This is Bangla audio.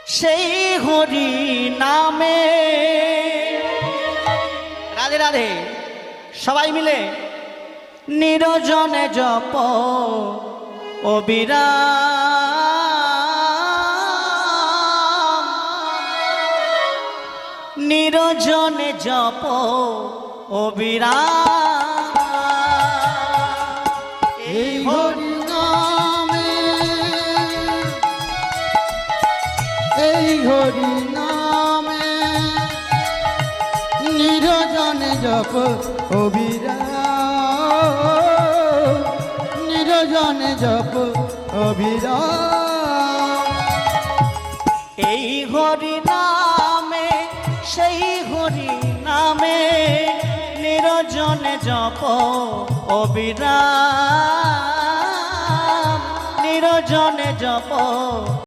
সেই হরি নামে। রাধে রাধে। সবাই মিলে নিরজনে জপ অবিরাম, নিরজনে জপ অবিরাম। এই হরি নামে, এই হরি নামে নিরজনে জপ অবিরাম, নিরজনে জপ অবিরাম। এই হরি নামে, সেই হরি নামে নিরজনে জপ অবিরাম, নিরজনে জপ